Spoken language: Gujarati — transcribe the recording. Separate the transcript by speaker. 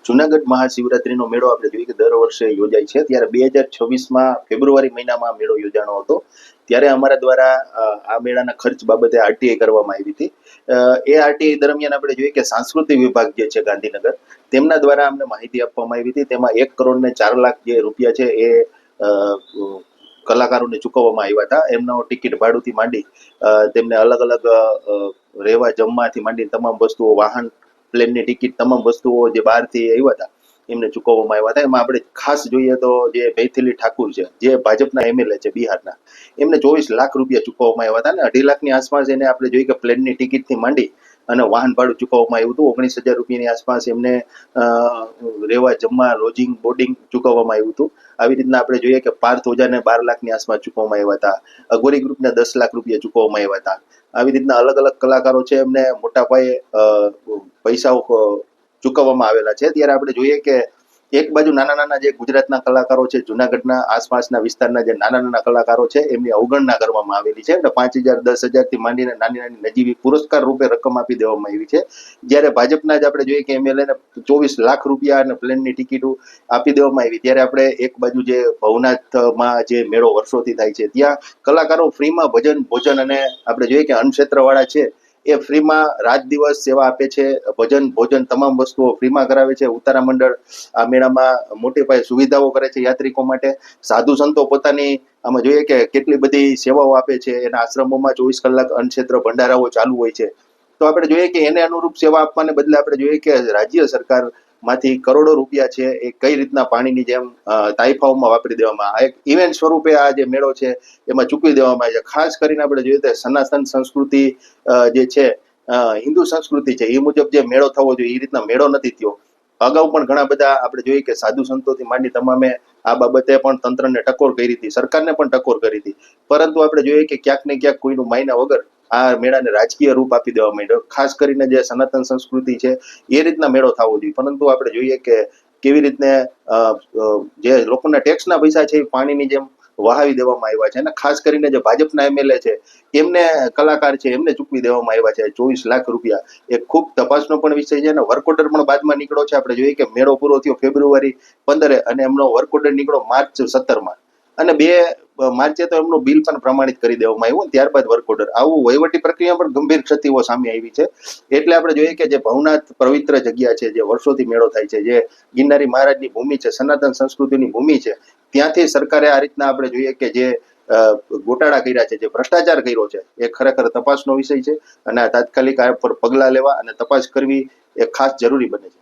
Speaker 1: જુનાગઢ મહાશિવરાત્રીનો મેળો આપણે જોઈએ કે દર વર્ષે યોજાય છે. ત્યારે 2026માં ફેબ્રુઆરી મહિનામાં મેળો યોજાણો હતો. ત્યારે અમારા દ્વારા આ મેળાના ખર્ચ બાબતે આરટીઆઈ કરવામાં આવી હતી. એ આરટીઆઈ દરમિયાન આપણે જોઈએ કે સાંસ્કૃતિક વિભાગ જે છે ગાંધીનગર, તેમના દ્વારા અમને માહિતી આપવામાં આવી હતી. તેમાં 1,04,00,000 જે રૂપિયા છે એ કલાકારોને ચૂકવવામાં આવ્યા હતા. એમનો ટિકિટ ભાડુંથી માંડી તેમને અલગ અલગ રહેવા જમવાથી માંડી તમામ વસ્તુઓ, વાહન, પ્લેનની ટિકિટ, તમામ વસ્તુઓ જે બહારથી આવ્યા હતા એમને ચૂકવવામાં આવ્યા હતા. એમાં આપણે ખાસ જોઈએ તો જે મૈથિલી ઠાકુર છે, જે ભાજપના એમએલએ છે બિહારના, એમને 24 લાખ રૂપિયા ચૂકવવામાં આવ્યા હતા. અને 2.5 લાખની આસપાસ એને આપણે જોઈએ કે પ્લેનની ટિકિટથી માંડી અને વાહન ભાડું ચૂકવવામાં આવ્યું હતું. 19,000 રૂપિયાની આસપાસ એમને રહેવા જમવા, લોજિંગ, બોર્ડિંગ ચૂકવવામાં આવ્યું હતું. આવી રીતના આપણે જોઈએ કે પાર્થ ઓઝાને 12 લાખની આસપાસ ચૂકવવામાં આવ્યા હતા. અઘોરી ગ્રુપને 10 લાખ રૂપિયા ચૂકવવામાં આવ્યા હતા. આવી રીતના અલગ અલગ કલાકારો છે એમને મોટા પાયે પૈસાઓ ચૂકવવામાં આવેલા છે. ત્યારે આપણે જોઈએ કે એક બાજુ નાના નાના જે ગુજરાતના કલાકારો છે, જુનાગઢના આસપાસના વિસ્તારના જે નાના નાના કલાકારો છે, એમની અવગણના કરવામાં આવેલી છે. એટલે 5,000, 10,000 થી માંડીને નાની નાની નજીવી પુરસ્કાર રૂપે રકમ આપી દેવામાં આવી છે. જ્યારે ભાજપના જ આપણે જોઈએ કે એમએલએને 24 લાખ રૂપિયા અને પ્લેનની ટિકિટો આપી દેવામાં આવી. ત્યારે આપણે એક બાજુ જે ભવનાથમાં જે મેળો વર્ષોથી થાય છે, ત્યાં કલાકારો ફ્રીમાં ભજન, ભોજન અને આપણે જોઈએ કે અન્નક્ષેત્રવાળા છે એ ફ્રીમાં રાત દિવસ સેવા આપે છે. ભજન, ભોજન તમામ વસ્તુઓ ફ્રીમાં કરાવે છે. ઉતારા મંડળ આ મેળામાં મોટે પાયે સુવિધાઓ કરે છે યાત્રિકો માટે. સાધુ સંતો પોતાની આમાં જોઈએ કે કેટલી બધી સેવાઓ આપે છે. એના આશ્રમોમાં 24 કલાક અન્નક્ષેત્ર ભંડારાઓ ચાલુ હોય છે. તો આપણે જોઈએ કે એને અનુરૂપ સેવા આપવાને બદલે આપણે જોઈએ કે રાજ્ય સરકાર માંથી કરોડો રૂપિયા છે એ કઈ રીતના પાણીની જેમ તાઇફાઓમાં વાપરી દેવામાં, આ એક ઇવેન્ટ સ્વરૂપે આ જે મેળો છે એમાં ચૂકવી દેવામાં આવે છે. ખાસ કરીને આપણે જોઈએ તો સનાતન સંસ્કૃતિ જે છે, હિન્દુ સંસ્કૃતિ છે, એ મુજબ જે મેળો થવો જોઈએ એ રીતના મેળો નથી થયો. અગાઉ પણ ઘણા બધા આપણે જોઈએ કે સાધુ સંતોથી માંડી તમામે આ બાબતે પણ તંત્રને ટકોર કરી હતી, સરકારને પણ ટકોર કરી હતી. પરંતુ આપણે જોઈએ કે ક્યાંક ને ક્યાંક કોઈનું માયના વગર આ મેળાને રાજકીય રૂપ આપી દેવા માંડ્યો. ખાસ કરીને જે સનાતન સંસ્કૃતિ છે એ રીતના મેળો થવો જોઈએ. પરંતુ આપણે જોઈએ કે કેવી રીતને જે લોકોના ટેક્સના પૈસા છે એ પાણીની જેમ વહાવી દેવામાં આવ્યા છે. અને ખાસ કરીને જે ભાજપના એમએલએ છે એમને, કલાકાર છે એમને ચૂકવી દેવામાં આવ્યા છે 24 લાખ રૂપિયા. એ ખૂબ તપાસનો પણ વિષય છે. અને વર્ક ઓર્ડર પણ બાદમાં નીકળો છે. આપણે જોઈએ કે મેળો પૂરો થયો ફેબ્રુઆરી 15 અને એમનો વર્ક ઓર્ડર નીકળો માર્ચ 17માં, અને 2 માર્ચે તો એમનું બિલ પણ પ્રમાણિત કરી દેવામાં આવ્યું. ત્યારબાદ વર્ક ઓર્ડર. આવું વહીવટી પ્રક્રિયા પણ ગંભીર ક્ષતિઓ સામે આવી છે. એટલે આપણે જોઈએ કે જે ભવનાથ પવિત્ર જગ્યા છે, જે વર્ષોથી મેળો થાય છે, જે ગિરનારી મહારાજની ભૂમિ છે, સનાતન સંસ્કૃતિની ભૂમિ છે, ત્યાંથી સરકારે આ રીતના આપણે જોઈએ કે જે ગોટાળા કર્યા છે, જે ભ્રષ્ટાચાર કર્યો છે, એ ખરેખર તપાસનો વિષય છે. અને તાત્કાલિક આ પર પગલાં લેવા અને તપાસ કરવી એ ખાસ જરૂરી બને છે.